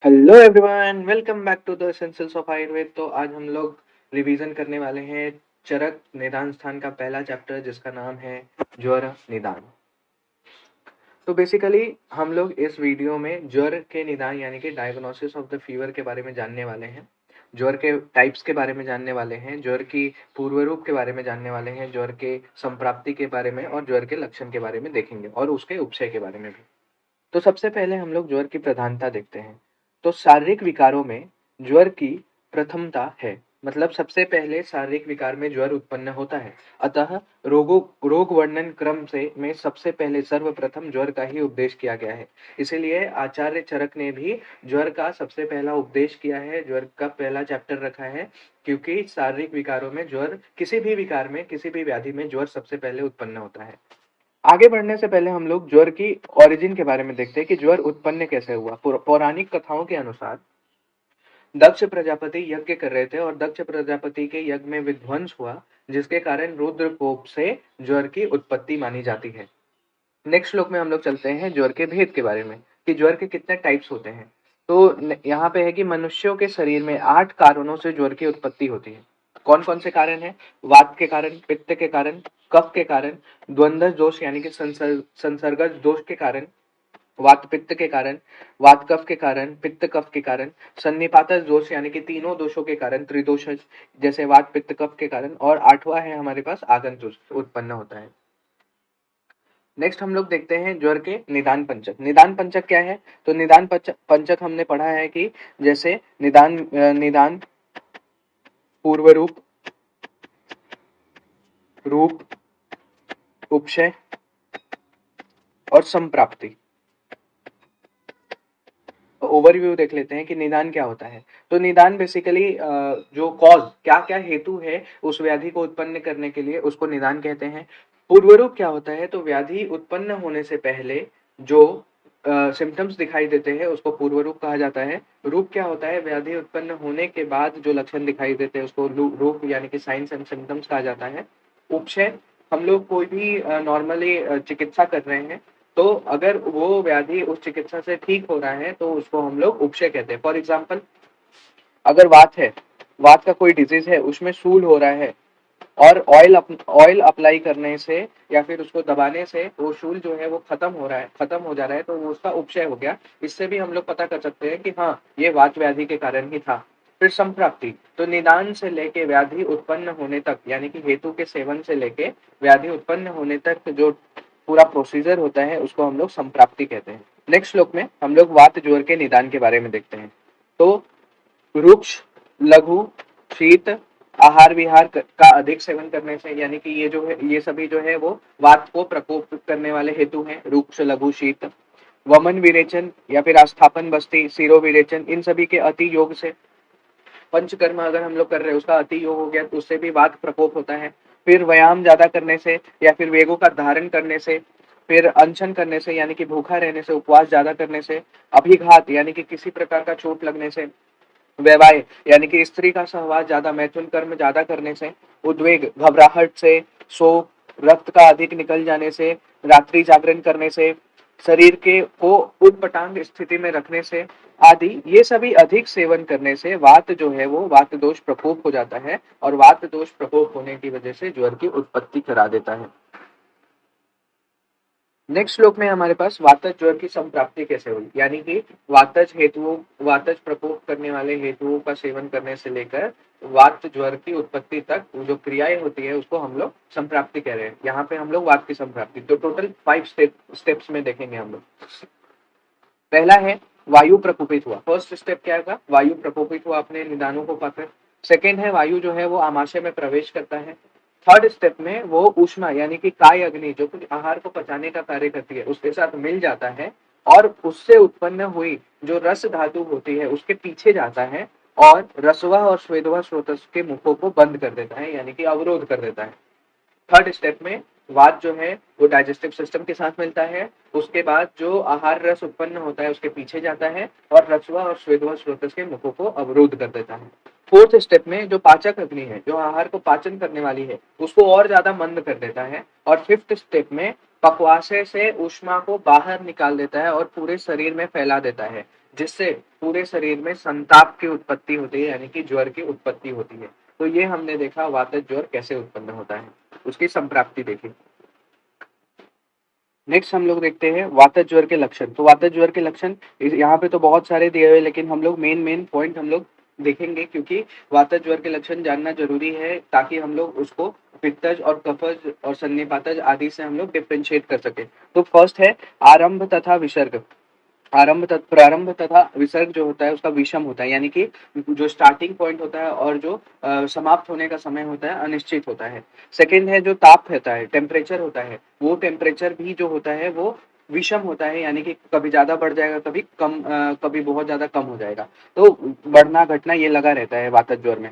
Hello everyone, welcome back to the essentials of Ayurveda. तो आज हम लोग रिवीजन करने वाले हैं चरक निदान स्थान का पहला चैप्टर, जिसका नाम है ज्वर निदान। तो बेसिकली हम लोग इस वीडियो में ज्वर के निदान यानी कि डायग्नोसिस ऑफ द फीवर के बारे में जानने वाले हैं। ज्वर के टाइप्स के बारे में जानने वाले हैं, ज्वर की पूर्व रूप के बारे में जानने वाले हैं, ज्वर के संप्राप्ति के बारे में और ज्वर के लक्षण के बारे में देखेंगे और उसके उपचय के बारे में भी। तो सबसे पहले हम लोग ज्वर की प्रधानता देखते हैं। तो शारीरिक विकारों में ज्वर की प्रथमता है, मतलब सबसे पहले शारीरिक विकार में ज्वर उत्पन्न होता है। अतः रोग वर्णन क्रम से में सबसे पहले सर्वप्रथम ज्वर का ही उपदेश किया गया है। इसीलिए आचार्य चरक ने भी ज्वर का सबसे पहला उपदेश किया है, ज्वर का पहला चैप्टर रखा है, क्योंकि शारीरिक विकारों में ज्वर, किसी भी विकार में, किसी भी व्याधि में ज्वर सबसे पहले उत्पन्न होता है। आगे बढ़ने से पहले हम लोग ज्वर की ओरिजिन के बारे में देखते हैं कि ज्वर उत्पन्न कैसे हुआ। पौराणिक कथाओं के अनुसार दक्ष प्रजापति यज्ञ कर रहे थे और दक्ष प्रजापति के यज्ञ में विध्वंस हुआ, जिसके कारण रुद्र कोप से ज्वर की उत्पत्ति मानी जाती है। नेक्स्ट श्लोक में हम लोग चलते हैं ज्वर के भेद के बारे में, कि ज्वर के कितने टाइप्स होते हैं। तो यहाँ पे है कि मनुष्यों के शरीर में 8 कारणों से ज्वर की उत्पत्ति होती है। कौन कौन से कारण है? वात के कारण, पित्त के कारण, कफ के कारण, द्वंद्व दोष यानी कि संसर्गज दोष के कारण, वात पित्त के कारण, वात कफ के कारण, पित्त कफ के कारण, सन्निपात दोष यानी कि तीनों दोषों के कारण, त्रिदोषज जैसे वात पित्त कफ के कारण, और आठवां है हमारे पास आगंत दोष उत्पन्न होता है। नेक्स्ट हम लोग देखते हैं ज्वर के निदान पंचक। निदान पंचक क्या है? तो निदान पंचक हमने पढ़ा है कि जैसे निदान पूर्व रूप, रूप, उपशय और संप्राप्ति। ओवरव्यू देख लेते हैं कि निदान क्या होता है। तो निदान बेसिकली जो कॉज, क्या क्या हेतु है उस व्याधि को उत्पन्न करने के लिए, उसको निदान कहते हैं। पूर्व रूप क्या होता है? तो व्याधि उत्पन्न होने से पहले जो सिम्टम्स दिखाई देते हैं उसको पूर्व रूप कहा जाता है। रूप क्या होता है? व्याधि उत्पन्न होने के बाद जो लक्षण दिखाई देते हैं उसको रूप यानी कि साइंस एंड सिम्टम्स कहा जाता है। उपशय, हम लोग कोई भी नॉर्मली चिकित्सा कर रहे हैं, तो अगर वो व्याधि उस चिकित्सा से ठीक हो रहा है तो उसको हम लोग उपशय कहते हैं। फॉर एग्जाम्पल, अगर वात है, वात का कोई डिजीज है, उसमें सूल हो रहा है और ऑयल अप्लाई करने से या फिर उसको दबाने से वो शूल जो है वो खत्म हो रहा है, खत्म हो जा रहा है, तो वो उसका उपशय हो गया। इससे भी हम लोग पता कर सकते हैं कि हाँ, ये वात व्याधि के कारण ही था। फिर संप्राप्ति, तो निदान से लेके व्याधि उत्पन्न होने तक यानी कि हेतु के सेवन से लेके व्याधि उत्पन्न होने तक जो पूरा प्रोसीजर होता है उसको हम लोग संप्राप्ति कहते हैं। नेक्स्ट श्लोक में हम लोग वात ज्वर के निदान के बारे में देखते हैं। तो रुक्ष, लघु, शीत, आहार विहार का अधिक सेवन करने से, यानी कि ये जो है, ये सभी जो है वो वात को प्रकोप करने वाले हेतु हैं। रुक्ष, लघु, शीत, वमन विरेचन या फिर आस्थापन बस्ती, सिरो विरेचन, इन सभी के अति योग से, पंचकर्म अगर हम लोग कर रहे हैं उसका अति योग हो गया तो उससे भी वात प्रकोप होता है। फिर व्यायाम ज्यादा करने से या फिर वेगों का धारण करने से, फिर अनशन करने से यानी कि भूखा रहने से, उपवास ज्यादा करने से, अभिघात यानी कि किसी प्रकार का चोट लगने से, वैवाह यानी कि स्त्री का सहवास ज्यादा, मैथुन कर्म ज्यादा करने से, उद्वेग घबराहट से, शोक, रक्त का अधिक निकल जाने से, रात्रि जागरण करने से, शरीर के को उटपटांग स्थिति में रखने से आदि, ये सभी अधिक सेवन करने से वात जो है वो वात दोष प्रकोप हो जाता है और वात दोष प्रकोप होने की वजह से ज्वर की उत्पत्ति करा देता है। नेक्स्ट श्लोक में हमारे पास वातज ज्वर की संप्राप्ति कैसे हुई, यानी कि वातज हेतुओं, वातज प्रकोप करने वाले हेतुओं का सेवन करने से लेकर वात ज्वर की उत्पत्ति तक जो क्रियाएं होती है उसको हम लोग संप्राप्ति कह रहे हैं। यहाँ पे हम लोग वात की संप्राप्ति, तो टोटल 5 स्टेप्स में देखेंगे हम लोग। पहला है वायु प्रकोपित हुआ। फर्स्ट स्टेप क्या होगा? वायु प्रकोपित हुआ अपने निदानों को पाकर। सेकेंड है वायु जो है वो आमाशय में प्रवेश करता है। थर्ड स्टेप में वो ऊष्मा यानी कि काय अग्नि जो कुछ आहार को पचाने का कार्य करती है उसके साथ मिल जाता है और उससे उत्पन्न हुई जो रस धातु होती है उसके पीछे जाता है और रसवा और स्वेदवा स्रोतस के मुखों को बंद कर देता है, यानी कि अवरोध कर देता है। थर्ड स्टेप में वात जो है वो डाइजेस्टिव सिस्टम के साथ मिलता है, उसके बाद जो आहार रस उत्पन्न होता है उसके पीछे जाता है और रसवा और स्वेदवा स्रोतस के मुखों को अवरोध कर देता है। फोर्थ स्टेप में जो पाचक अग्नि है, जो आहार को पाचन करने वाली है, उसको और ज्यादा मंद कर देता है। और फिफ्थ स्टेप में पक्वाशय से ऊष्मा को बाहर निकाल देता है और पूरे शरीर में फैला देता है। जिससे पूरे शरीर में संताप की उत्पत्ति होती है, यानी कि ज्वर की उत्पत्ति होती है। तो ये हमने देखा वातज ज्वर कैसे उत्पन्न होता है, उसकी संप्राप्ति देखी। नेक्स्ट हम लोग देखते हैं वातज ज्वर के लक्षण। तो वातज ज्वर के लक्षण यहाँ पे तो बहुत सारे दिए हुए, लेकिन हम लोग मेन पॉइंट हम लोग देखेंगे, क्योंकि वातज ज्वर के लक्षण जानना जरूरी है ताकि हम लोग उसको पित्तज और कफज और सन्निपातज आदि से हम लोग डिफ्रेंशिएट कर सके। तो फर्स्ट है आरंभ तथा विसर्ग। प्रारंभ तथा विसर्ग जो होता है उसका विषम होता है, यानी कि जो स्टार्टिंग पॉइंट होता है और जो समाप्त होने का समय होता है अनिश्चित होता है। सेकंड है जो ताप होता है, टेम्परेचर होता है, वो टेम्परेचर भी जो होता है वो विषम होता है, यानी कि कभी ज्यादा बढ़ जाएगा, कभी कम, कभी बहुत ज्यादा कम हो जाएगा। तो बढ़ना घटना ये लगा रहता है वातज ज्वर में।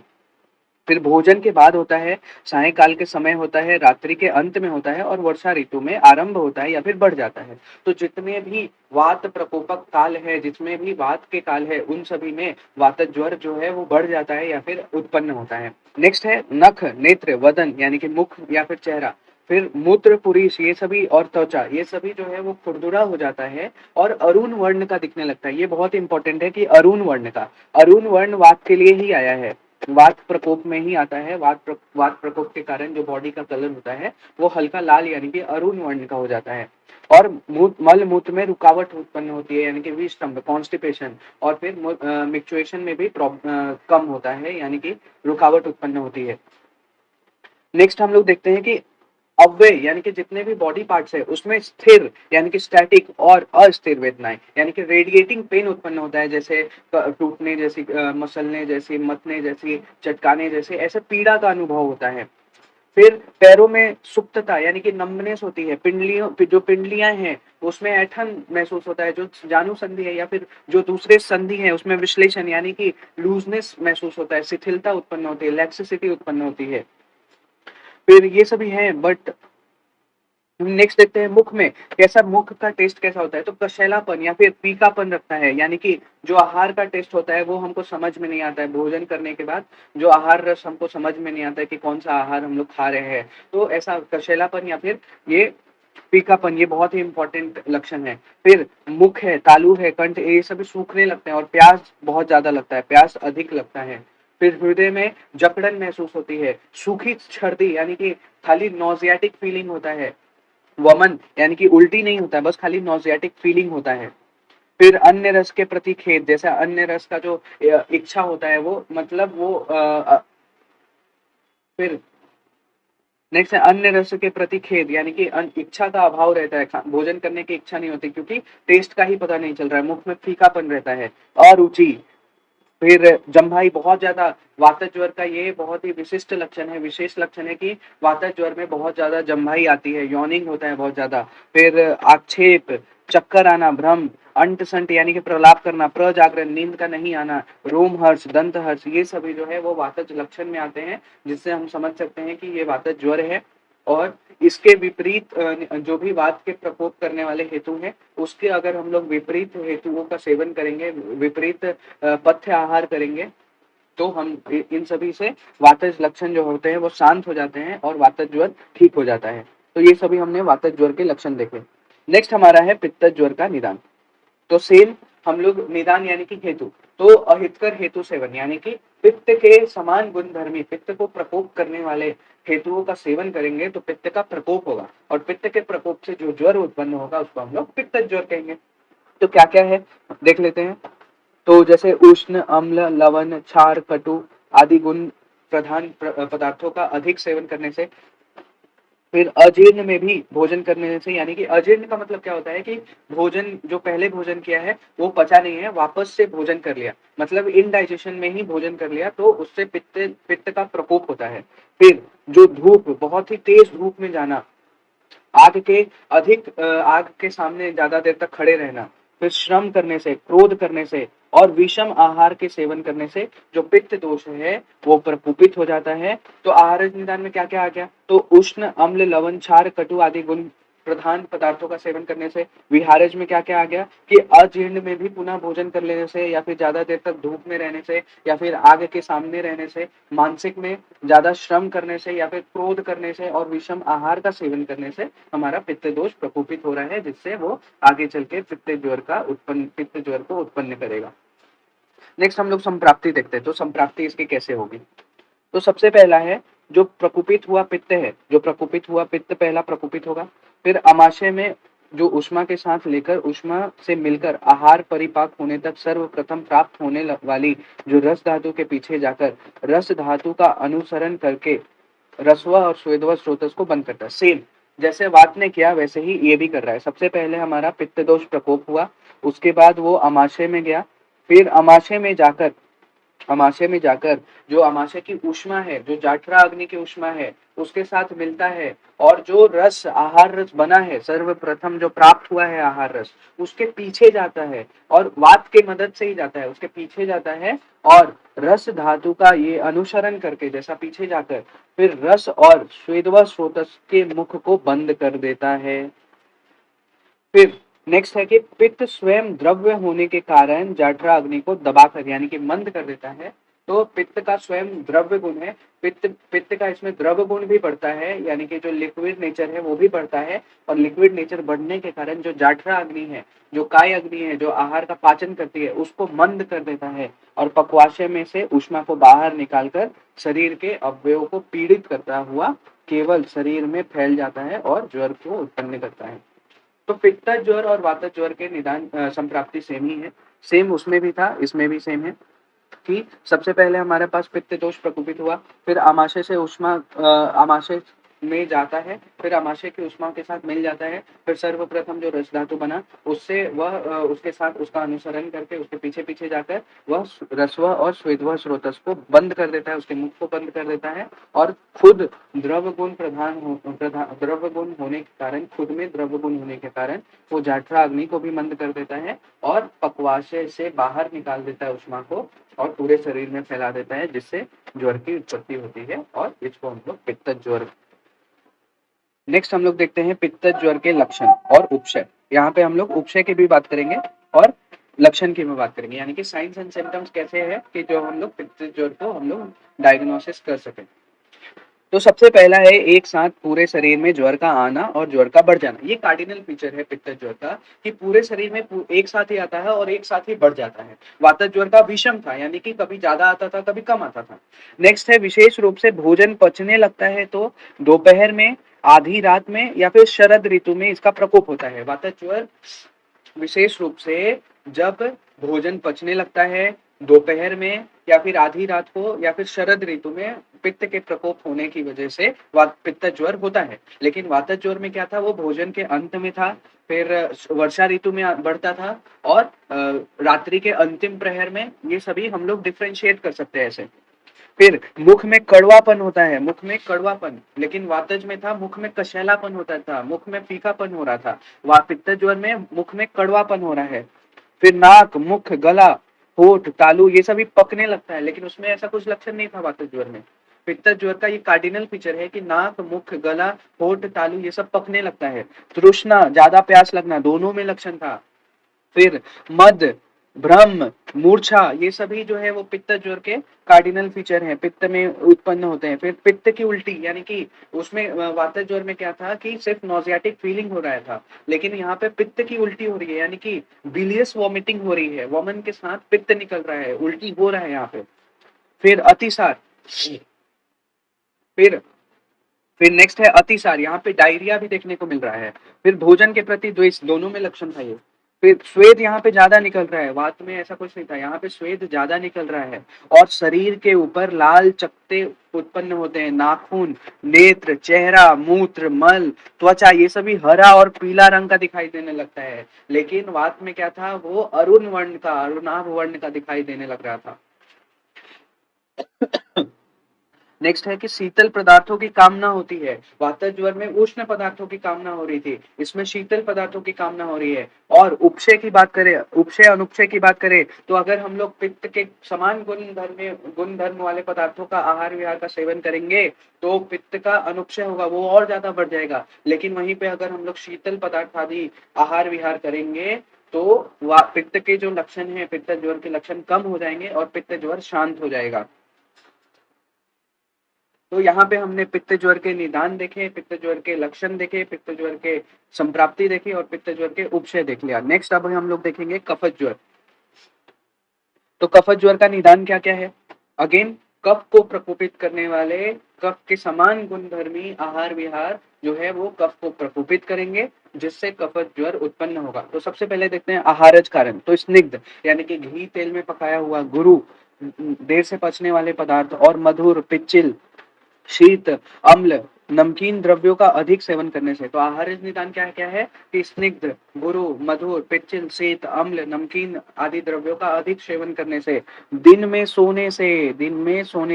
फिर भोजन के बाद होता है, सायंकाल के समय होता है, रात्रि के अंत में होता है और वर्षा ऋतु में आरंभ होता है या फिर बढ़ जाता है। तो जितने भी वात प्रकोपक काल है, जिसमें भी वात के काल है, उन सभी में वातज ज्वर जो है वो बढ़ जाता है या फिर उत्पन्न होता है। नेक्स्ट है नख, नेत्र, वदन यानी कि मुख या फिर चेहरा, फिर मूत्र, पुरीष ये सभी और त्वचा ये सभी जो है वो खुरदुरा हो जाता है और अरुण वर्ण का दिखने लगता है। ये बहुत इंपॉर्टेंट है कि अरुण वर्ण का, अरुण वर्ण वात के लिए ही आया है, वात प्रकोप में ही आता है। वात प्रकोप के कारण जो बॉडी का कलर होता है वो हल्का लाल यानी कि अरुण वर्ण का हो जाता है। और मल मूत्र में रुकावट उत्पन्न होती है, यानी कि विस्तंभ, कॉन्स्टिपेशन, और फिर मिक्चुएशन में भी कम होता है, यानी कि रुकावट उत्पन्न होती है। नेक्स्ट हम लोग देखते हैं कि अव्यय यानी कि जितने भी बॉडी पार्ट्स है उसमें स्थिर यानी कि स्टैटिक और अस्थिर वेदनाएं यानी कि रेडिएटिंग पेन उत्पन्न होता है, जैसे टूटने जैसी, मसलने जैसी, मतने जैसी, चटकाने जैसे, ऐसे पीड़ा का अनुभव होता है। फिर पैरों में सुप्तता यानी कि नम्बनेस होती है, पिंडलियों जो पिंडलियां हैं उसमें ऐठन महसूस होता है, जो जानु संधि है या फिर जो दूसरे संधि है उसमें विश्लेषण यानी कि लूजनेस महसूस होता है, शिथिलता उत्पन्न होती है, लैक्सिसिटी उत्पन्न होती है। फिर ये सभी हैं, बट नेक्स्ट देखते हैं मुख में कैसा, मुख का टेस्ट कैसा होता है। तो कशैलापन या फिर फीकापन रखता है, यानी कि जो आहार का टेस्ट होता है वो हमको समझ में नहीं आता है, भोजन करने के बाद जो आहार रस हमको समझ में नहीं आता है कि कौन सा आहार हम लोग खा रहे हैं। तो ऐसा कशैलापन या फिर ये फीकापन ये बहुत ही इंपॉर्टेंट लक्षण है। फिर मुख है, तालू है, कंठ, ये सभी सूखने लगते हैं और प्यास बहुत ज्यादा लगता है, प्यास अधिक लगता है। फिर हृदय में जकड़न महसूस होती है, सूखी छर्दी यानी कि खाली नोजियाटिक फीलिंग होता है, वमन यानी कि उल्टी नहीं होता है, बस खाली नोजियाटिक फीलिंग होता है। फिर अन्य रस के प्रति खेद, जैसा अन्य रस का जो इच्छा होता है वो मतलब वो फिर नेक्स्ट है अन्य रस के प्रति खेद, यानी कि इच्छा का अभाव रहता है, भोजन करने की इच्छा नहीं होती क्योंकि टेस्ट का ही पता नहीं चल रहा है, मुख में फीकापन रहता है। अरुचि, फिर जम्भाई बहुत ज्यादा, वातज ज्वर का ये बहुत ही विशिष्ट लक्षण है, विशेष लक्षण है कि वातज ज्वर में बहुत ज्यादा जम्भाई आती है, यॉनिंग होता है बहुत ज्यादा। फिर आक्षेप, चक्कर आना, भ्रम, अंट संट यानी कि प्रलाप करना, प्रजागरण नींद का नहीं आना, रोम हर्ष, दंत हर्ष, ये सभी जो है वो वातज लक्षण में आते हैं, जिससे हम समझ सकते हैं कि ये वातज ज्वर है। और इसके विपरीत जो भी वात के प्रकोप करने वाले हेतु हैं उसके अगर हम लोग विपरीत हेतुओं का सेवन करेंगे, विपरीत पथ्य आहार करेंगे, तो हम इन सभी से वातज लक्षण जो होते हैं वो शांत हो जाते हैं और वातज ज्वर ठीक हो जाता है। तो ये सभी हमने वातज ज्वर के लक्षण देखे। नेक्स्ट हमारा है पित्तज ज्वर का निदान। तो सेम हम लोग निदान यानी कि हेतु, तो अहितकर हेतु सेवन यानी कि पित्त के समान गुणधर्मी, पित्त को प्रकोप करने वाले हेतुओं का सेवन करेंगे तो पित्त का प्रकोप होगा, और पित्त के प्रकोप से जो ज्वर उत्पन्न होगा उसको हम लोग पित्तज ज्वर कहेंगे। तो क्या क्या है देख लेते हैं। तो जैसे उष्ण, अम्ल, लवण, क्षार, कटु आदि गुण प्रधान पदार्थों का अधिक सेवन करने से, फिर अजीर्ण में भी भोजन करने से, यानी कि अजीर्ण का मतलब क्या होता है कि भोजन जो पहले भोजन किया है वो पचा नहीं है, वापस से भोजन कर लिया, मतलब इनडाइजेशन में ही भोजन कर लिया, तो उससे पित्त का प्रकोप होता है। फिर जो धूप, बहुत ही तेज धूप में जाना, आग के सामने ज्यादा देर तक खड़े रहना, फिर श्रम करने से, क्रोध करने से और विषम आहार के सेवन करने से जो पित्त दोष है वो प्रकोपित हो जाता है। तो आहार निदान में क्या क्या आ गया, तो उष्ण, अम्ल, लवण, क्षार, कटु आदि गुण प्रधान पदार्थों का सेवन करने से। विहारज में क्या क्या आ गया कि अजीर्ण में भी पुनः भोजन कर लेने से, या फिर ज्यादा देर तक धूप में रहने से, या फिर आग के सामने रहने से, मानसिक में ज्यादा श्रम करने से, या फिर क्रोध करने से और विषम आहार का सेवन करने से हमारा पित्त दोष प्रकोपित हो रहा है, जिससे वो आगे चल के पित्त ज्वर को उत्पन्न करेगा। नेक्स्ट हम लोग संप्राप्ति देखते हैं। तो संप्राप्ति इसकी कैसे होगी? तो सबसे पहला है जो प्रकुपित हुआ पित्त है, जो प्रकुपित हुआ पित्त पहला प्रकुपित होगा, फिर अमाशय में जो उष्मा के साथ लेकर उष्मा से मिलकर आहार परिपाक होने तक सर्वप्रथम प्राप्त होने वाली जो रस धातु के पीछे जाकर रस धातु का अनुसरण करके रसवा और स्वेदवा स्रोतस को बंद करता है। सेम जैसे वात ने किया वैसे ही ये भी कर रहा है। सबसे पहले हमारा पित्त दोष प्रकोप हुआ, उसके बाद वो अमाशय में गया, फिर अमाशय में जाकर जो अमाशय की ऊष्मा है, जो जाठरा अग्नि की ऊष्मा है, उसके साथ मिलता है, और जो रस आहार रस बना है, सर्वप्रथम जो प्राप्त हुआ है आहार रस, उसके पीछे जाता है और वात के मदद से ही जाता है, उसके पीछे जाता है और रस धातु का ये अनुसरण करके जैसा पीछे जाकर फिर रस और स्वेदवा स्रोतस के मुख को बंद कर देता है। फिर नेक्स्ट है कि पित्त स्वयं द्रव्य होने के कारण जठरा अग्नि को दबाकर यानी कि मंद कर देता है। तो पित्त का स्वयं द्रव्य गुण है, पित्त का इसमें द्रव्य गुण भी बढ़ता है, यानी कि जो लिक्विड नेचर है वो भी बढ़ता है, और लिक्विड नेचर बढ़ने के कारण जो जाठरा अग्नि है, जो काय अग्नि है, जो आहार का पाचन करती है, उसको मंद कर देता है और पक्वाशय में से ऊष्मा को बाहर निकालकर शरीर के अवयवों को पीड़ित करता हुआ केवल शरीर में फैल जाता है और ज्वर को उत्पन्न करता है। तो पित्त ज्वर और वात ज्वर के निदान संप्राप्ति सेम ही है, सेम उसमें भी था इसमें भी सेम है कि सबसे पहले हमारे पास पित्त दोष प्रकोपित हुआ, फिर आमाशय से उष्मा आमाशय में जाता है, फिर आमाशय की उष्मा के साथ मिल जाता है, फिर सर्वप्रथम जो रस धातु बना उससे वह उसके साथ उसका अनुसरण करके उसके पीछे पीछे जाकर वह रसवा और स्वेदवा स्रोतस को बंद कर देता है, उसके मुख को बंद कर देता है, और खुद द्रव गुण द्रव गुण होने के कारण, खुद में द्रव गुण होने के कारण वो जाठरा अग्नि को भी मंद कर देता है और पक्वाशय से बाहर निकाल देता है उष्मा को और पूरे शरीर में फैला देता है, जिससे ज्वर की उत्पत्ति होती है और इसको हम लोग पित्त ज्वर। नेक्स्ट हम लोग देखते हैं पित्त ज्वर के लक्षण और उपशय। यहाँ पे हम लोग उपशय की भी बात करेंगे और लक्षण की भी बात करेंगे, यानी कि साइंस एंड सिम्टम्स कैसे है कि जो हम लोग पित्त ज्वर को हम लोग डायग्नोसिस कर सकें। तो सबसे पहला है एक साथ पूरे शरीर में ज्वर का आना और ज्वर का बढ़ जाना। ये कार्डिनल फीचर है पित्त ज्वर का कि पूरे शरीर में एक साथ ही आता है और एक साथ ही बढ़ जाता है। वात ज्वर का विषम था, यानी कि कभी ज्यादा आता था कभी कम आता था। नेक्स्ट है विशेष रूप से भोजन पचने लगता है तो दोपहर में, आधी रात में या फिर शरद ऋतु में इसका प्रकोप होता है। वात ज्वर विशेष रूप से जब भोजन पचने लगता है दोपहर में या फिर आधी रात को या फिर शरद ऋतु में पित्त के प्रकोप होने की वजह से पित्त ज्वर होता है। लेकिन वात ज्वर में क्या था, वो भोजन के अंत में था, फिर वर्षा ऋतु में बढ़ता था और रात्रि के अंतिम प्रहर में। ये सभी हम लोग डिफ्रेंशिएट कर सकते हैं ऐसे। फिर मुख में कड़वापन होता है, मुख में कड़वापन, लेकिन वातज में था मुख में कशैलापन होता था, मुख में फीकापन हो रहा था। पित्त ज्वर में मुख में कड़वापन हो रहा है। फिर नाक, मुख, गला, होठ, तालू ये सभी पकने लगता है, लेकिन उसमें ऐसा कुछ लक्षण नहीं था वात ज्वर में। पित्त ज्वर का ये कार्डिनल फीचर है कि नाक, मुख, गला, होठ, तालू ये सब पकने लगता है। तृष्णा, ज्यादा प्यास लगना, दोनों में लक्षण था। फिर मद, भ्रम, मूर्छा ये सभी जो है वो पित्त ज्वर के कार्डिनल फीचर हैं, पित्त में उत्पन्न होते हैं। फिर पित्त की उल्टी, यानी कि उसमें वात ज्वर में क्या था कि सिर्फ नोजियाटिक फीलिंग हो रहा था, लेकिन यहाँ पे पित्त की उल्टी हो रही है, यानी कि बिलियस वॉमिटिंग हो रही है, वमन के साथ पित्त निकल रहा है, उल्टी हो रहा है यहाँ पे। फिर अतिसार, फिर फिर नेक्स्ट है अतिसार, यहाँ पे डायरिया भी देखने को मिल रहा है। फिर भोजन के प्रति द्वेष, दोनों में लक्षण था ये। फिर स्वेद यहाँ पे ज्यादा निकल रहा है, वात में ऐसा कुछ नहीं था, यहाँ पे स्वेद ज्यादा निकल रहा है। और शरीर के ऊपर लाल चकत्ते उत्पन्न होते हैं, नाखून, नेत्र, चेहरा, मूत्र, मल, त्वचा ये सभी हरा और पीला रंग का दिखाई देने लगता है। लेकिन वात में क्या था, वो अरुण वर्ण का, अरुणाभ वर्ण का दिखाई देने लग रहा था। नेक्स्ट है कि शीतल पदार्थों की कामना होती है। वातज ज्वर में उष्ण पदार्थों की कामना हो रही थी, इसमें शीतल पदार्थों की कामना हो रही है। और उपशय की बात करें, उपशय अनुपशय की बात करें, तो अगर हम लोग पित्त के समान गुण धर्म वाले पदार्थों का आहार विहार का सेवन करेंगे तो पित्त का अनुपशय होगा, वो और ज्यादा बढ़ जाएगा। लेकिन वहीं पे अगर हम लोग शीतल पदार्थ आदि आहार विहार करेंगे तो पित्त के जो लक्षण है, पित्त ज्वर के लक्षण कम हो जाएंगे और पित्त ज्वर शांत हो जाएगा। तो यहाँ पे हमने पित्त ज्वर के निदान देखे, पित्त ज्वर के लक्षण देखे, पित्त ज्वर के संप्राप्ति देखी और पित्त ज्वर के उपशय देख लिया। नेक्स्ट अब हम लोग देखेंगे कफज ज्वर। तो कफज ज्वर का निदान क्या क्या है? अगेन कफ को प्रकोपित करने वाले कफ के समान गुणधर्मी आहार विहार जो है वो कफ को प्रकोपित करेंगे, जिससे कफज ज्वर उत्पन्न होगा। तो सबसे पहले देखते हैं आहारज कारण। तो स्निग्ध यानी कि घी तेल में पकाया हुआ, गुरु देर से पचने वाले पदार्थ और मधुर, पिच्चिल, शीत, अम्ल, नमकीन द्रव्यों का अधिक सेवन करने से। तो आहार निदान क्या है कि स्निग्ध, गुरु, मधुर, पिच्चिल, शीत, अम्ल, नमकीन आदि द्रव्यों का अधिक सेवन करने से, दिन में सोने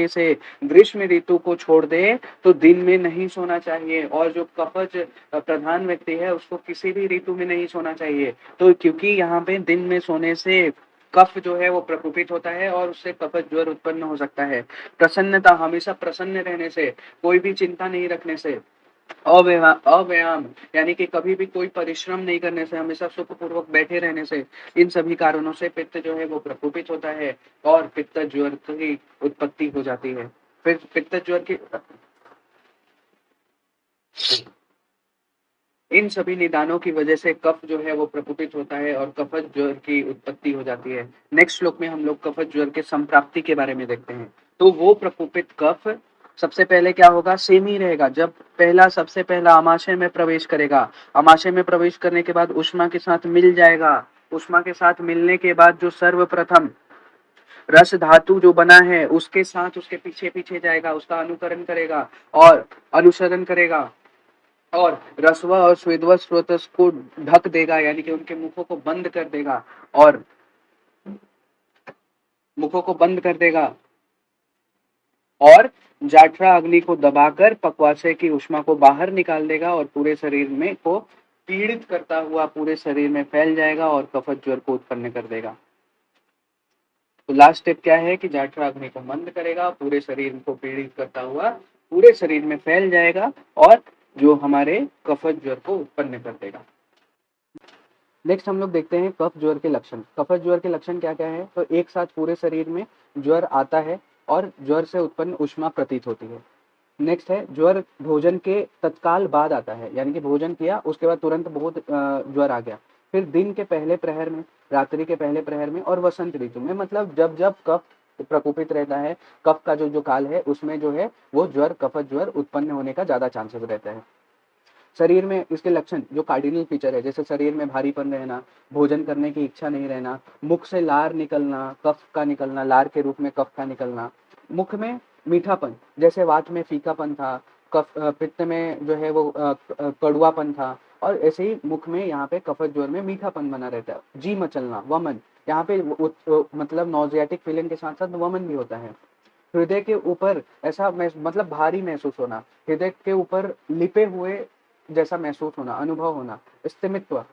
से ग्रीष्म ऋतु को छोड़ दे तो दिन में नहीं सोना चाहिए। और जो कफज प्रधान व्यक्ति है उसको किसी भी ऋतु में नहीं सोना चाहिए। तो क्योंकि यहाँ पे दिन में सोने से कफ जो है वो प्रकोपित होता है और उससे कफज ज्वर उत्पन्न हो सकता है। प्रसन्नता, हमेशा प्रसन्न रहने से, कोई भी चिंता नहीं रखने से, अव्यायाम यानी कि कभी भी कोई परिश्रम नहीं करने से, हमेशा सुखपूर्वक बैठे रहने से, इन सभी कारणों से पित्त जो है वो प्रकोपित होता है और पित्त ज्वर की उत्पत्ति हो जाती है। फिर पित्त ज्वर की इन सभी निदानों की वजह से कफ जो है वो प्रकोपित होता है और कफज ज्वर की उत्पत्ति हो जाती है। नेक्स्ट श्लोक में हम लोग कफज ज्वर के संप्राप्ति के बारे में देखते हैं। तो वो प्रकोपित कफ सबसे पहले क्या होगा? सेम ही रहेगा। जब सबसे पहला आमाशय में प्रवेश करेगा, आमाशय में प्रवेश करने के बाद उष्मा के साथ मिल जाएगा। उष्मा के साथ मिलने के बाद जो सर्वप्रथम रस धातु जो बना है उसके साथ उसके पीछे पीछे जाएगा, उसका अनुकरण करेगा और अनुसरण करेगा और रस्व और स्वेदव स्रोतस को ढक देगा, यानी कि उनके मुखों को बंद कर देगा और जाठरा अग्नि को दबाकर पक्वाशय की उष्मा को बाहर निकाल देगा और पूरे शरीर में को पीड़ित करता हुआ पूरे शरीर में फैल जाएगा और कफज ज्वर को उत्पन्न कर देगा। तो लास्ट स्टेप क्या है कि जाठरा अग्नि को मंद करेगा, पूरे शरीर को पीड़ित करता हुआ पूरे शरीर में फैल जाएगा और जो हमारे कफज ज्वर को उत्पन्न कर देगा। नेक्स्ट हम लोग देखते हैं कफ ज्वर के लक्षण। कफज ज्वर के लक्षण क्या क्या है? तो एक साथ पूरे शरीर में ज्वर आता है और ज्वर से उत्पन्न उष्मा प्रतीत होती है। नेक्स्ट है ज्वर भोजन के तत्काल बाद आता है, यानी कि भोजन किया उसके बाद तुरंत बहुत ज्वर आ गया। फिर दिन के पहले प्रहर में, रात्रि के पहले प्रहर में और वसंत ऋतु में, मतलब जब जब कफ प्रकोपित रहता है, कफ का जो काल है उसमें जो है वो ज्वर, कफज ज्वर उत्पन्न होने का ज्यादा चांसेस रहता है। शरीर में इसके लक्षण जो कार्डिनल फीचर है, जैसे शरीर में भारीपन रहना, भोजन करने की इच्छा नहीं रहना, मुख से लार निकलना, कफ का निकलना, लार के रूप में कफ का निकलना, मुख में मीठापन, जैसे वात में फीकापन था, कफ पित्त में जो है वो कड़ुआपन था, और ऐसे ही मुख में यहाँ पे कफज ज्वर में मीठापन बना रहता है। जी मचलना, वमन, यहाँ पे मतलब नॉजियाटिक फीलिंग के साथ साथ वमन भी होता है। हृदय के ऊपर ऐसा मतलब भारी महसूस होना, हृदय के ऊपर लिपे हुए जैसा महसूस होना, अनुभव होना। स्तिमित्व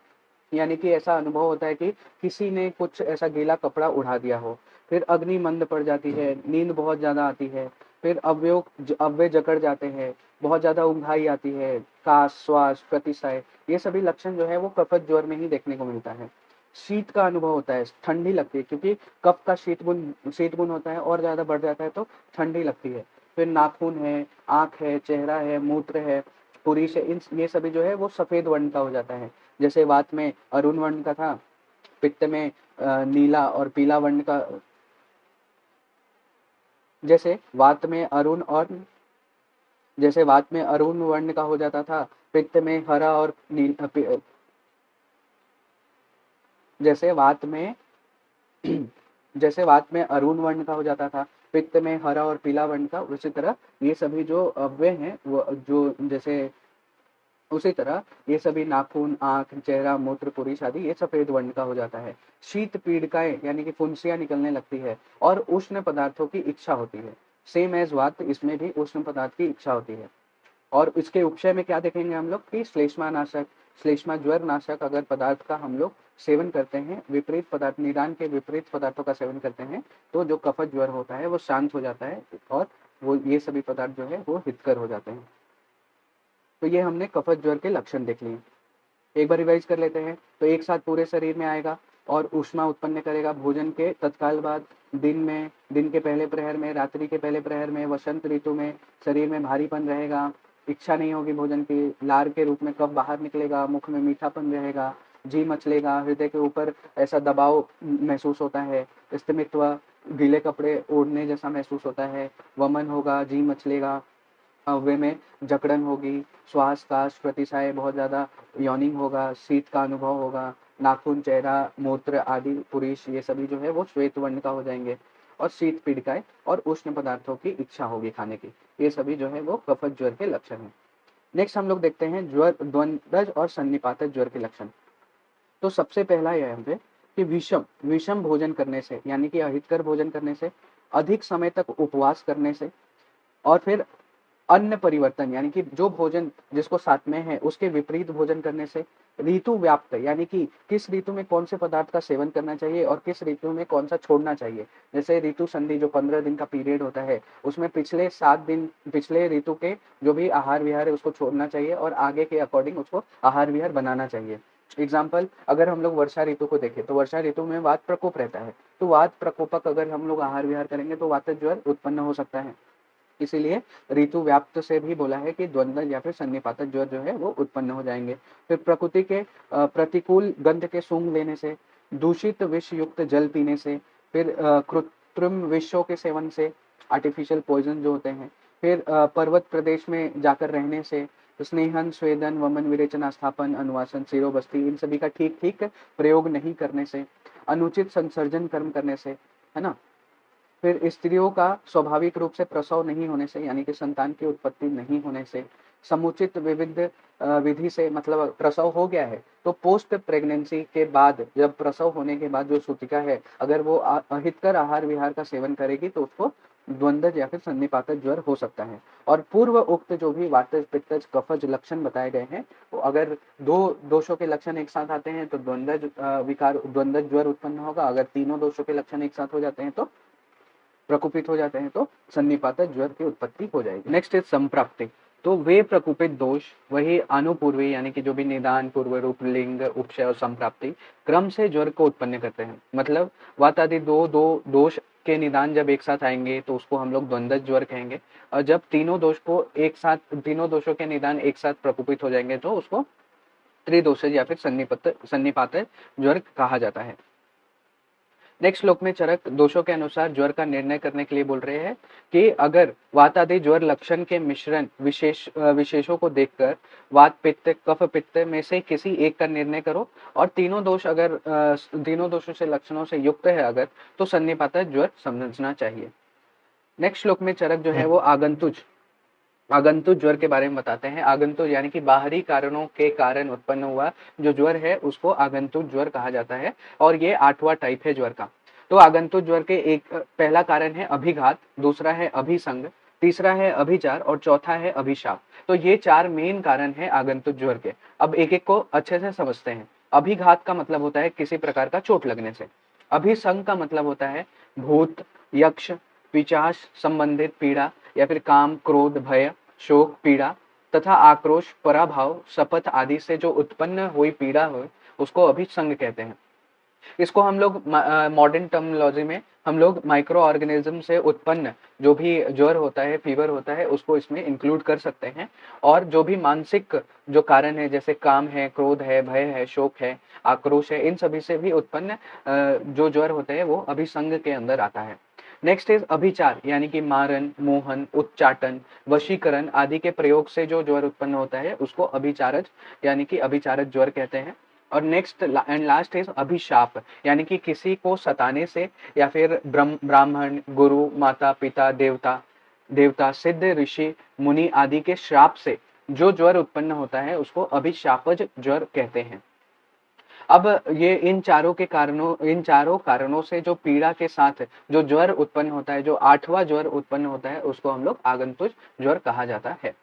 यानी कि ऐसा अनुभव होता है कि किसी ने कुछ ऐसा गीला कपड़ा उड़ा दिया हो। फिर अग्नि मंद पड़ जाती है, नींद बहुत ज्यादा आती है, फिर अव्यय जकड़ जाते हैं, बहुत ज्यादा ऊंघाई आती है, काश, श्वास, प्रतिशय, ये सभी लक्षण जो है वो कफज ज्वर में ही देखने को मिलता है। शीत का अनुभव होता है, ठंडी लगती है, क्योंकि कफ का शीत गुण होता है और ज्यादा बढ़ जाता है तो ठंडी लगती है। फिर नाखून है, आंख है, चेहरा है, मूत्र है, पुरीश है, इन ये सभी जो है वो सफेद वर्ण का हो जाता है। जैसे वात में अरुण वर्ण का था, पित्त में नीला और पीला वर्ण का, जैसे वात में अरुण वर्ण का हो जाता था, पित्त में हरा और जैसे वात में जैसे वात में अरुण वर्ण का हो जाता था, पित्त में हरा और पीला वर्ण का, उसी तरह ये सभी जो अव्यय हैं वो जो जैसे उसी तरह ये सभी नाखून, आंख, चेहरा, मूत्र, पुरीश आदि ये सफेद वर्ण का हो जाता है। शीत पीड़िकाएं यानी कि फुंसियां निकलने लगती है और उष्ण पदार्थों की इच्छा होती है। सेम एज वात इसमें भी उष्ण पदार्थ की इच्छा होती है। और इसके उपचय में क्या देखेंगे हम लोग कि श्लेष्मा नाशक, श्लेष्मा ज्वर नाशक अगर पदार्थ का हम लोग सेवन करते हैं, विपरीत पदार्थ, निदान के विपरीत पदार्थों का सेवन करते हैं, तो जो कफत ज्वर होता है वो शांत हो जाता है और वो ये सभी पदार्थ जो है वो हितकर हो जाते हैं। तो ये हमने कफत ज्वर के लक्षण देख लिए। एक बार रिवाइज कर लेते हैं। तो एक साथ पूरे शरीर में आएगा और ऊष्मा उत्पन्न करेगा भोजन के तत्काल बाद, दिन में, दिन के पहले प्रहर में, रात्रि के पहले प्रहर में, वसंत ऋतु में शरीर में भारीपन रहेगा, इच्छा नहीं होगी भोजन की, लार के रूप में कफ बाहर निकलेगा, मुख में मीठापन रहेगा, जी मचलेगा, हृदय के ऊपर ऐसा दबाव महसूस होता है, स्तिमित्व, गीले कपड़े ओढ़ने जैसा महसूस होता है, वमन होगा, जी मचलेगा, वे में जकड़न होगी, श्वास काश प्रतिशाय बहुत ज़्यादा यॉनिंग होगा, शीत का अनुभव होगा, नाखून, चेहरा, मूत्र आदि पुरुष ये सभी जो है वो श्वेत वर्ण का हो जाएंगे, और शीत पीड़िकाएं और उष्ण पदार्थों की इच्छा होगी खाने की। ये सभी जो है वो कफत ज्वर के लक्षण हैं। नेक्स्ट हम लोग देखते हैं ज्वर, द्वंद्वज और सन्निपातक ज्वर के लक्षण। तो सबसे पहला यह है कि विषम विषम भोजन करने से, यानी कि अहितकर भोजन करने से, अधिक समय तक उपवास करने से, और फिर अन्न परिवर्तन यानी कि जो भोजन जिसको साथ में है उसके विपरीत भोजन करने से, ऋतु व्याप्त यानी कि किस ऋतु में कौन से पदार्थ का सेवन करना चाहिए और किस ऋतु में कौन सा छोड़ना चाहिए। जैसे ऋतु संधि जो 15 दिन का पीरियड होता है उसमें पिछले 7 दिन पिछले ऋतु के जो भी आहार विहार है उसको छोड़ना चाहिए और आगे के अकॉर्डिंग उसको आहार विहार बनाना चाहिए। एग्जाम्पल, अगर हम लोग वर्षा ऋतु को देखें तो वर्षा ऋतु में वात प्रकोप रहता है, तो वात प्रकोपक अगर हम लोग आहार विहार करेंगे तो वात ज्वर उत्पन्न हो सकता है। इसीलिए ऋतु व्याप्त से भी बोला है कि द्वंद्व या फिर सन्निपातक ज्वर जो है वो उत्पन्न हो जाएंगे। फिर प्रकृति के प्रतिकूल गंध के सूंघ लेने से, दूषित विष युक्त जल पीने से, फिर कृत्रिम विषों के सेवन से, आर्टिफिशियल पॉइजन जो होते हैं, फिर पर्वत प्रदेश में जाकर रहने से, स्नेहन, स्वेदन, वमन, विरेचन, आस्थापन, अनुवासन, सिरोबस्ती इन सभी का ठीक ठीक प्रयोग नहीं करने से, अनुचित संसर्जन कर्म करने से, है ना। फिर स्त्रियों का स्वाभाविक रूप से प्रसव नहीं होने से, यानी कि संतान की उत्पत्ति नहीं होने से, समुचित विविध विधि से, मतलब प्रसव हो गया है तो पोस्ट प्रेगनेंसी के बाद, जब प्रसव होने के बाद जो सूतिका है अगर वो अहितकर आहार विहार का सेवन करेगी तो उसको द्वंद्वज या फिर सन्निपातक ज्वर हो सकता है। और पूर्व उक्त जो भी वातज, पित्तज, कफज लक्षण बताए गए हैं, वो अगर दो दोषों के लक्षण एक साथ आते हैं तो द्वंद्वज विकार, द्वंद्वज ज्वर उत्पन्न होगा। अगर तीनों दोषों के लक्षण एक साथ हो जाते हैं तो प्रकोपित हो जाते हैं तो सन्निपातक ज्वर की उत्पत्ति हो जाएगी। नेक्स्ट इज संप्राप्ति। तो वे प्रकोपित दोष वही अनुपूर्वी यानी कि जो भी निदान, पूर्व रूप, लिंग, उपशय और संप्राप्ति क्रम से ज्वर को उत्पन्न करते हैं। मतलब वात आदि दो दोष के निदान जब एक साथ आएंगे तो उसको हम लोग द्वंद्वज ज्वर कहेंगे, और जब तीनों दोष को एक साथ, तीनों दोषों के निदान एक साथ प्रकोपित हो जाएंगे तो उसको त्रिदोषज या फिर सन्निपातक ज्वर कहा जाता है। नेक्स्ट श्लोक में चरक दोषों के अनुसार ज्वर का निर्णय करने के लिए बोल रहे हैं कि अगर वात आदि ज्वर लक्षण के मिश्रण विशेषों को देखकर वात पित्त कफ पित्त में से किसी एक का निर्णय करो, और तीनों दोष अगर तीनों दोषों से लक्षणों से युक्त है अगर, तो सन्निपातक ज्वर समझना चाहिए। नेक्स्ट श्लोक में चरक जो है वो आगंतुक ज्वर के बारे में बताते हैं। आगंतुक यानी कि बाहरी कारणों के कारण उत्पन्न हुआ जो ज्वर है उसको आगंतुक ज्वर कहा जाता है, और ये 8वां टाइप है ज्वर का। तो आगंतुक ज्वर के एक पहला कारण है अभिघात, दूसरा है अभिसंग, तीसरा है अभिचार और चौथा है अभिशाप। तो ये 4 मेन कारण है आगंतुक ज्वर के। अब एक एक को अच्छे से समझते हैं। अभिघात का मतलब होता है किसी प्रकार का चोट लगने से। अभिसंग का मतलब होता है भूत, यक्ष, पिशाच संबंधित पीड़ा, या फिर काम, क्रोध, भय, शोक, पीड़ा तथा आक्रोश, पराभाव, शपथ आदि से जो उत्पन्न हुई पीड़ा हो उसको अभिसंग कहते हैं। इसको हम लोग मॉडर्न टर्मिनोलॉजी में हम लोग माइक्रो ऑर्गेनिज्म से उत्पन्न जो भी ज्वर होता है, फीवर होता है, उसको इसमें इंक्लूड कर सकते हैं। और जो भी मानसिक जो कारण है जैसे काम है, क्रोध है, भय है, शोक है, आक्रोश है, इन सभी से भी उत्पन्न जो ज्वर होते हैं वो अभिसंग के अंदर आता है। नेक्स्ट इज अभिचार यानी कि मारन, मोहन, उच्चाटन, वशीकरण आदि के प्रयोग से जो ज्वर उत्पन्न होता है उसको अभिचारज यानी कि अभिचारज ज्वर कहते हैं। और नेक्स्ट एंड लास्ट इज अभिशाप यानी कि किसी को सताने से, या फिर ब्राह्मण, गुरु, माता पिता, देवता, सिद्ध, ऋषि, मुनि आदि के श्राप से जो ज्वर उत्पन्न होता है उसको अभिशापज ज्वर कहते हैं। अब ये इन चारों कारणों से जो पीड़ा के साथ जो ज्वर उत्पन्न होता है, जो 8वां ज्वर उत्पन्न होता है, उसको हम लोग आगंतुक ज्वर कहा जाता है।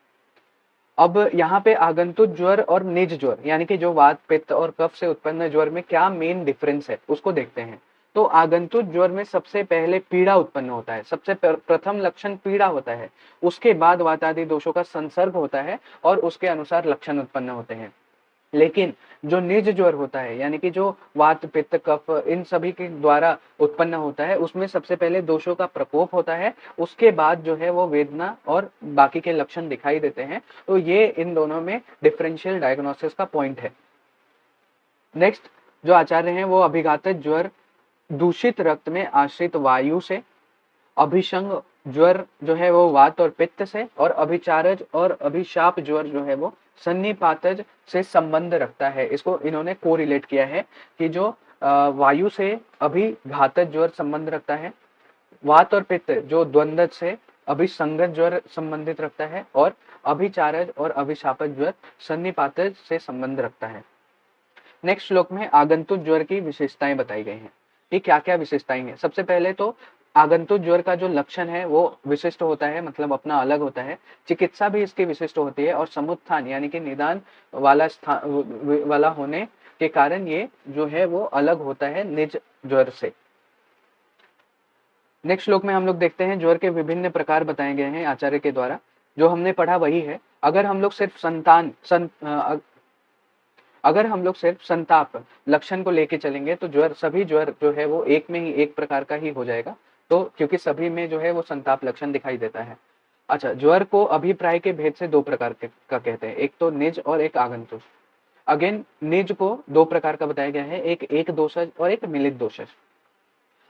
अब यहाँ पे आगंतुक ज्वर और निज ज्वर यानी कि जो वात पित्त और कफ से उत्पन्न ज्वर में क्या मेन डिफरेंस है उसको देखते हैं। तो आगंतुक ज्वर में सबसे पहले पीड़ा उत्पन्न होता है, सबसे प्रथम लक्षण पीड़ा होता है, उसके बाद वातादि दोषों का संसर्ग होता है और उसके अनुसार लक्षण उत्पन्न होते हैं। लेकिन जो निज ज्वर होता है यानी कि जो वात पित्त कफ इन सभी के द्वारा उत्पन्न होता है, उसमें सबसे पहले दोषों का प्रकोप होता है, उसके बाद जो है वो वेदना और बाकी के लक्षण दिखाई देते हैं। तो ये इन दोनों में डिफरेंशियल डायग्नोसिस का पॉइंट है। नेक्स्ट जो आचार्य हैं वो अभिघातक ज्वर दूषित रक्त में आश्रित वायु से, अभिशंग ज्वर जो है वो वात और पित्त से, और अभिचारज और अभिशाप ज्वर जो है वो सन्निपातज से संबंध रखता है। इसको इन्होंने कोरिलेट किया है कि जो वायु से अभिघातक ज्वर संबंध रखता है, वात और पित्त जो द्वंद्व से अभिसंगत ज्वर संबंधित रखता है, और अभिचारज और अभिशापक ज्वर सन्निपातज से संबंध रखता है। नेक्स्ट श्लोक में आगंतुक ज्वर की विशेषताएं बताई गई हैं कि क्या क्या विशेषताएं हैं। सबसे पहले तो आगंतुक ज्वर का जो लक्षण है वो विशिष्ट होता है, मतलब अपना अलग होता है। चिकित्सा भी इसकी विशिष्ट होती है और समुत्थान यानी कि निदान वाला स्थान वाला होने के कारण ये जो है वो अलग होता है निज ज्वर से। नेक्स्ट श्लोक में हम लोग देखते हैं ज्वर के विभिन्न प्रकार बताए गए हैं आचार्य के द्वारा। जो हमने पढ़ा वही है। अगर हम लोग सिर्फ संताप लक्षण को लेके चलेंगे तो सभी ज्वर जो है वो एक में ही एक प्रकार का ही हो जाएगा, तो क्योंकि सभी में जो है वो संताप लक्षण दिखाई देता है। अच्छा, ज्वर को अभिप्राय के भेद से दो प्रकार का कहते हैं, एक तो निज और एक आगंतुक। अगेन निज को दो प्रकार का बताया गया है, एक दोषज और एक मिलित दोषज।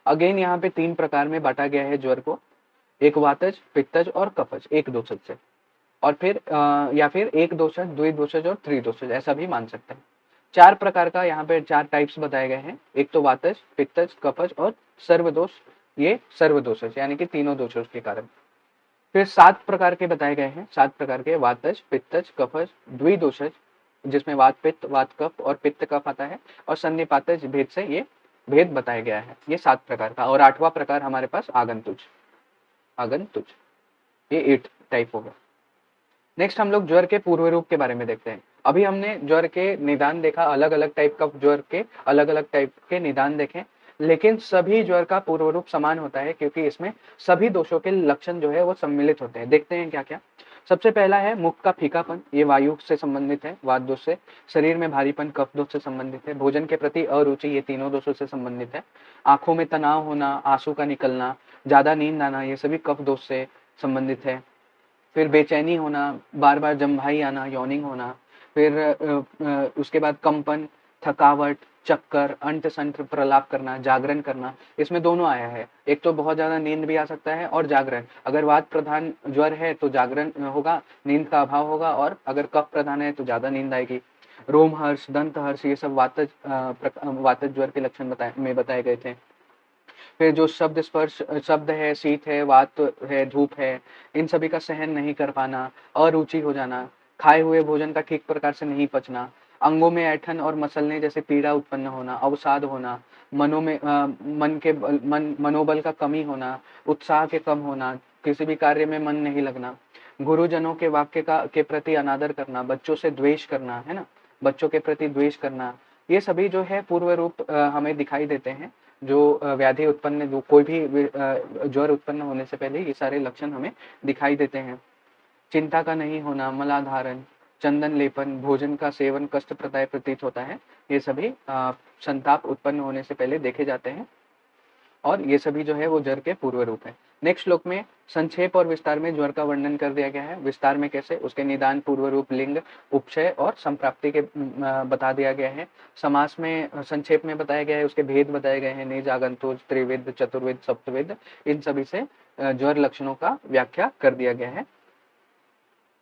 अगेन यहाँ पे 3 प्रकार में बांटा गया है ज्वर को, एक वातज, पित्तज और कफज, एक दोषज से, और फिर या फिर एक दोषज, द्विदोषज और त्रिदोषज ऐसा भी मान सकते हैं। 4 प्रकार का यहाँ पे 4 टाइप्स बताए गए हैं, एक तो वातज, पित्तज, कफज और सर्वदोष, ये सर्वदोषज यानी कि तीनों दोषों के कारण। फिर 7 प्रकार के बताए गए हैं, 7 प्रकार के वातज, पित्तज, कफज, द्विदोषज जिसमें वात पित्त, वात कफ और पित्त कफ आता है, और सन्निपातज भेद से ये भेद बताया गया है। ये 7 प्रकार का, और 8वां प्रकार हमारे पास आगंतुज, ये 8 टाइप हो गया। नेक्स्ट हम लोग ज्वर के पूर्व रूप के बारे में देखते हैं। अभी हमने ज्वर के निदान देखा, अलग अलग टाइप का ज्वर के अलग अलग टाइप के निदान देखे, लेकिन सभी ज्वर का पूर्व रूप समान होता है क्योंकि इसमें सभी दोषों के लक्षण जो है वो सम्मिलित होते हैं। देखते हैं क्या क्या। सबसे पहला है मुख का फीकापन, ये वायु से संबंधित है, वात दोष से। शरीर में भारीपन कफ दोष से संबंधित है। भोजन के प्रति अरुचि, ये तीनों दोषों से संबंधित है। आंखों में तनाव होना, आंसू का निकलना, ज्यादा नींद आना, ये सभी कफ दोष से संबंधित है। फिर बेचैनी होना, बार बार जम्भाई आना, यॉर्निंग होना। फिर उसके बाद कंपन, थकावट, चक्कर, अंत संत्र, प्रलाप करना, जागरण करना, इसमें दोनों आया है। एक तो बहुत ज्यादा नींद भी आ सकता है और जागरण। अगर वात प्रधान ज्वर है तो जागरण होगा, नींद का अभाव होगा, और अगर कफ प्रधान है तो ज्यादा नींद आएगी। रोमहर्ष, दंत हर्ष, ये सब वातज ज्वर के लक्षण बताए गए थे। फिर जो शब्द स्पर्श शब्द है, शीत है, वात है, धूप है, इन सभी का सहन नहीं कर पाना, अरुचि हो जाना, खाए हुए भोजन का ठीक प्रकार से नहीं पचना, अंगों में ऐठन और मसलने जैसे पीड़ा उत्पन्न होना, अवसाद होना, मनोबल का कमी होना, उत्साह के कम होना, किसी भी कार्य में मन नहीं लगना, गुरुजनों के वाक्य के प्रति अनादर करना, बच्चों से द्वेष करना, है ना, बच्चों के प्रति द्वेष करना, ये सभी जो है पूर्व रूप हमें दिखाई देते हैं। जो व्याधि उत्पन्न, जो कोई भी ज्वर उत्पन्न होने से पहले ये सारे लक्षण हमें दिखाई देते हैं। चिंता का नहीं होना, मलाधारण, चंदन लेपन, भोजन का सेवन कष्टप्रदायक प्रतीत होता है, ये सभी संताप उत्पन्न होने से पहले देखे जाते हैं, और ये सभी जो है वो ज्वर के पूर्व रूप है। नेक्स्ट श्लोक में संक्षेप और विस्तार में ज्वर का वर्णन कर दिया गया है। विस्तार में कैसे, उसके निदान, पूर्व रूप, लिंग, उपचय और संप्राप्ति के बता दिया गया है। समास में संक्षेप में बताया गया है, उसके भेद बताए गए हैं, निज, आगंतुक, त्रिविध, चतुर्विध, सप्तविध, इन सभी से ज्वर लक्षणों का व्याख्या कर दिया गया है।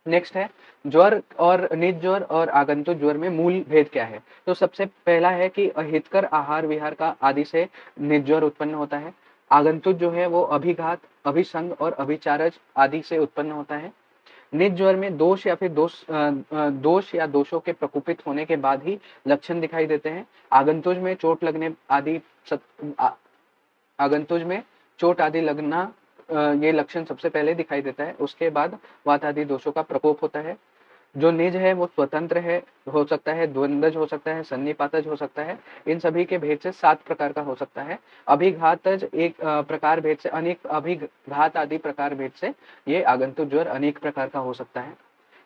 नेक्स्ट है ज्वर और निज ज्वर और आगंतुक ज्वर में मूल भेद क्या है। तो सबसे पहला है कि अहितकर आहार विहार का आदि से निज ज्वर उत्पन्न होता है। आगंतुक जो है वो अभिघात, अभिसंग और अभिचारज आदि से उत्पन्न होता है। निज ज्वर में दोष या दोषों के प्रकोपित होने के बाद ही लक्षण दिखाई देते हैं। आगंतुज में चोट लगने आदि आगंतुज में चोट आदि लगना ये लक्षण सबसे पहले दिखाई देता है। उसके बाद वात आदि दोषों का प्रकोप होता है। जो निज है वो स्वतंत्र है, हो सकता है द्वंद्वज हो सकता है, सन्निपातज हो सकता है। इन सभी के भेद से 7 प्रकार का हो सकता है। अभिघातज एक प्रकार भेद से, अनेक अभिघात आदि प्रकार भेद से ये आगंतुक ज्वर अनेक प्रकार का हो सकता है।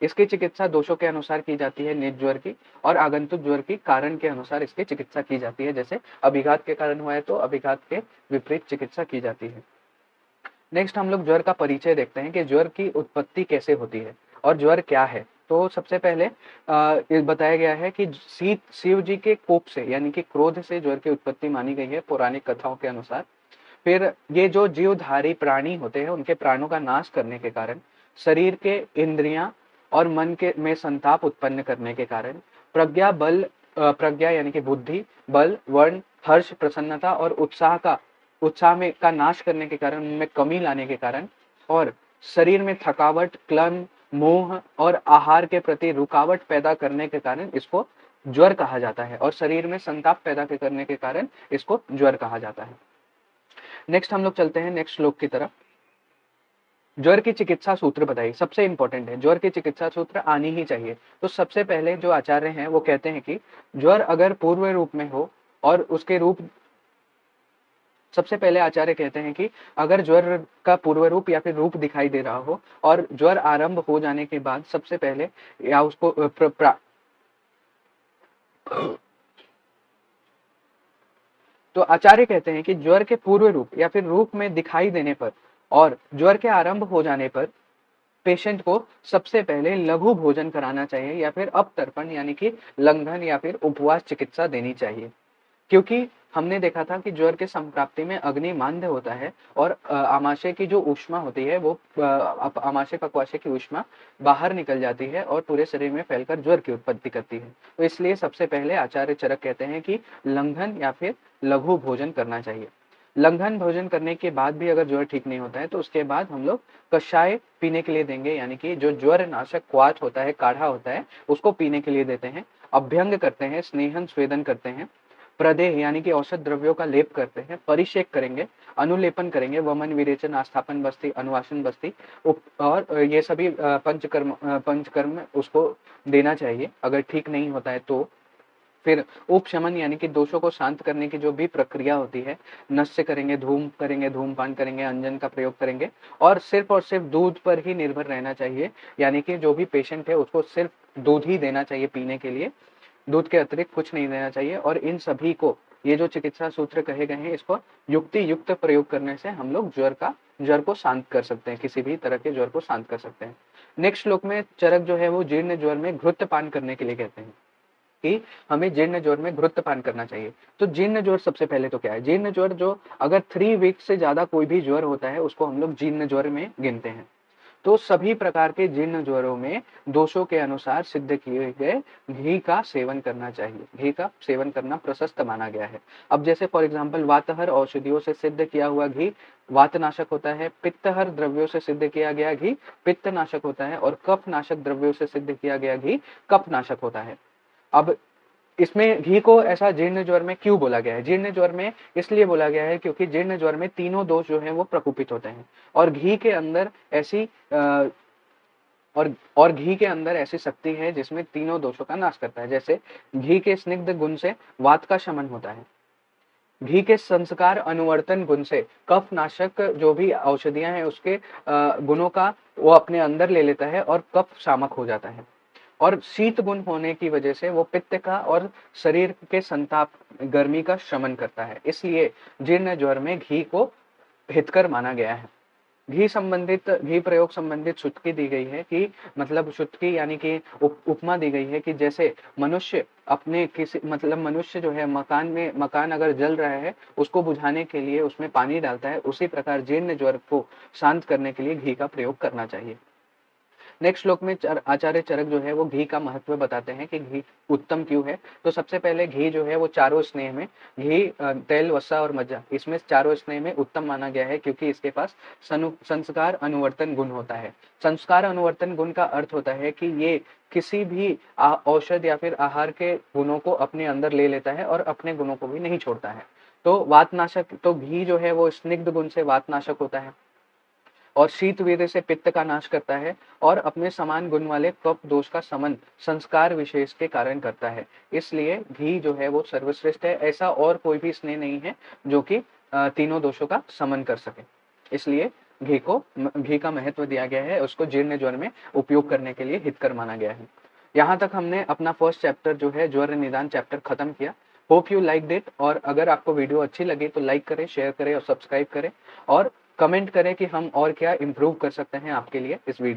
इसकी चिकित्सा दोषों के अनुसार की जाती है निज ज्वर की, और आगंतुक ज्वर की कारण के अनुसार इसकी चिकित्सा की जाती है। जैसे अभिघात के कारण हुआ है तो अभिघात के विपरीत चिकित्सा की जाती है। नेक्स्ट हम लोग ज्वर का परिचय देखते हैं कि ज्वर की उत्पत्ति कैसे होती है और ज्वर क्या है। तो सबसे पहले ये बताया गया है कि शिव जी के कोप से यानी कि क्रोध से ज्वर की उत्पत्ति मानी गई है पौराणिक कथाओं के अनुसार। फिर ये जो जीवधारी प्राणी होते हैं उनके प्राणों का नाश करने के कारण, शरीर के इंद्रियां और मन के में संताप उत्पन्न करने के कारण, प्रज्ञा यानी कि बुद्धि, बल, वर्ण, हर्ष, प्रसन्नता और उत्साह में का नाश करने के कारण, उनमें कमी लाने के कारण, और शरीर में थकावट, क्लन, मोह और आहार के प्रति रुकावट पैदा करने के कारण इसको ज्वर कहा जाता है, और शरीर में संताप पैदा करने के कारण इसको ज्वर कहा जाता है। नेक्स्ट हम लोग चलते हैं नेक्स्ट श्लोक की तरफ। ज्वर की चिकित्सा सूत्र बताइए, सबसे इंपॉर्टेंट है, ज्वर की चिकित्सा सूत्र आनी ही चाहिए। तो सबसे पहले जो आचार्य हैं वो कहते हैं कि ज्वर अगर पूर्व रूप में हो और उसके रूप, सबसे पहले आचार्य कहते हैं कि अगर ज्वर का पूर्व रूप या फिर रूप दिखाई दे रहा हो और ज्वर आरंभ हो जाने के बाद सबसे पहले या उसको तो आचार्य कहते हैं कि ज्वर के पूर्व रूप या फिर रूप में दिखाई देने पर और ज्वर के आरंभ हो जाने पर पेशेंट को सबसे पहले लघु भोजन कराना चाहिए या फिर अपतर्पण यानी कि लंघन या फिर उपवास चिकित्सा देनी चाहिए। क्योंकि हमने देखा था कि ज्वर के संप्राप्ति में अग्नि मांद्य होता है और आमाशय की जो ऊष्मा होती है वो आमाशय पक्वाशय की ऊष्मा बाहर निकल जाती है और पूरे शरीर में फैलकर ज्वर की उत्पत्ति करती है। तो इसलिए सबसे पहले आचार्य चरक कहते हैं कि लंघन या फिर लघु भोजन करना चाहिए। लंघन भोजन करने के बाद भी अगर ज्वर ठीक नहीं होता है तो उसके बाद हम लोग कषाय पीने के लिए देंगे, यानी कि जो ज्वर नाशक क्वाथ होता है, काढ़ा होता है, उसको पीने के लिए देते हैं। अभ्यंग करते हैं, स्नेहन स्वेदन करते हैं, प्रदेह यानी कि औषध द्रव्यों का लेप करते हैं, परिषेक करेंगे, अनुलेपन करेंगे, वमन, विरेचन, आस्थापन बस्ती, अनुवासन बस्ती, और ये सभी पंचकर्म उसको देना चाहिए। अगर ठीक नहीं होता है तो फिर उपशमन यानी कि दोषों को शांत करने की जो भी प्रक्रिया होती है, नस्य करेंगे, धूमपान करेंगे, अंजन का प्रयोग करेंगे, और सिर्फ दूध पर ही निर्भर रहना चाहिए। यानी कि जो भी पेशेंट है उसको सिर्फ दूध ही देना चाहिए पीने के लिए, दूध के अतिरिक्त कुछ नहीं देना चाहिए। और इन सभी को, ये जो चिकित्सा सूत्र कहे गए हैं, इसको युक्ति युक्त प्रयोग करने से हम लोग ज्वर को शांत कर सकते हैं, किसी भी तरह के ज्वर को शांत कर सकते हैं। नेक्स्ट श्लोक में चरक जो है वो जीर्ण ज्वर में घृतपान करने के लिए कहते हैं कि हमें जीर्ण ज्वर में घृतपान करना चाहिए। तो जीर्ण ज्वर सबसे पहले तो क्या है? जीर्ण ज्वर जो अगर 3 वीक से ज्यादा कोई भी ज्वर होता है उसको हम लोग जीर्ण ज्वर में गिनते हैं। तो सभी प्रकार के जीर्ण ज्वरों में दोषों के अनुसार सिद्ध किए गए घी का सेवन करना चाहिए। घी का सेवन करना प्रशस्त माना गया है। अब जैसे फॉर एग्जांपल वातहर औषधियों से सिद्ध किया हुआ घी वातनाशक होता है, पित्तहर द्रव्यों से सिद्ध किया गया घी पित्तनाशक होता है, और कफनाशक द्रव्यों से सिद्ध किया गया घी कफनाशक होता है। अब इसमें घी को ऐसा जीर्ण ज्वर में क्यों बोला गया है? जीर्ण ज्वर में इसलिए बोला गया है क्योंकि जीर्ण ज्वर में तीनों दोष जो है वो प्रकोपित होते हैं, और घी के अंदर ऐसी और घी के अंदर ऐसी शक्ति है जिसमें तीनों दोषों का नाश करता है। जैसे घी के स्निग्ध गुण से वात का शमन होता है, घी के संस्कार अनुवर्तन गुण से कफ नाशक जो भी औषधियां हैं उसके गुणों का वो अपने अंदर ले लेता है और कफ शामक हो जाता है, और शीत गुण होने की वजह से वो पित्त का और शरीर के संताप गर्मी का शमन करता है। इसलिए जीर्ण ज्वर में घी को हितकर माना गया है। घी प्रयोग संबंधित शुक्ति दी गई है कि मतलब शुक्ति यानी कि उपमा दी गई है कि जैसे मनुष्य अपने किसी मतलब मनुष्य जो है मकान अगर जल रहा है उसको बुझाने के लिए उसमें पानी डालता है, उसी प्रकार जीर्ण ज्वर को शांत करने के लिए घी का प्रयोग करना चाहिए। नेक्स्ट श्लोक में आचार्य चरक जो है वो घी का महत्व बताते हैं कि घी उत्तम क्यों है। तो सबसे पहले घी जो है वो चारों स्नेह में, घी, तेल, वसा और मज्जा, इसमें चारों स्नेह में उत्तम माना गया है क्योंकि इसके पास संस्कार अनुवर्तन गुण होता है। संस्कार अनुवर्तन गुण का अर्थ होता है कि ये किसी भी औषध या फिर आहार के गुणों को अपने अंदर ले लेता है और अपने गुणों को भी नहीं छोड़ता है। तो वातनाशक, तो घी जो है वो स्निग्ध गुण से वातनाशक होता है और शीत वीर्य से पित्त का नाश करता है और अपने समान गुण वाले कफ दोष का समन संस्कार विशेष के कारण करता है। इसलिए घी जो है वो सर्वश्रेष्ठ है। ऐसा और कोई भी स्नेह नहीं है जो कि तीनों दोषों का समन कर सके। इसलिए घी का महत्व दिया गया है, उसको जीर्ण ज्वर में उपयोग करने के लिए हितकर माना गया है। यहाँ तक हमने अपना फर्स्ट चैप्टर जो है ज्वर निदान चैप्टर खत्म किया। होप यू लाइक इट, और अगर आपको वीडियो अच्छी लगी तो लाइक करें, शेयर करें और सब्सक्राइब करें और कमेंट करें कि हम और क्या इम्प्रूव कर सकते हैं आपके लिए इस वीडियो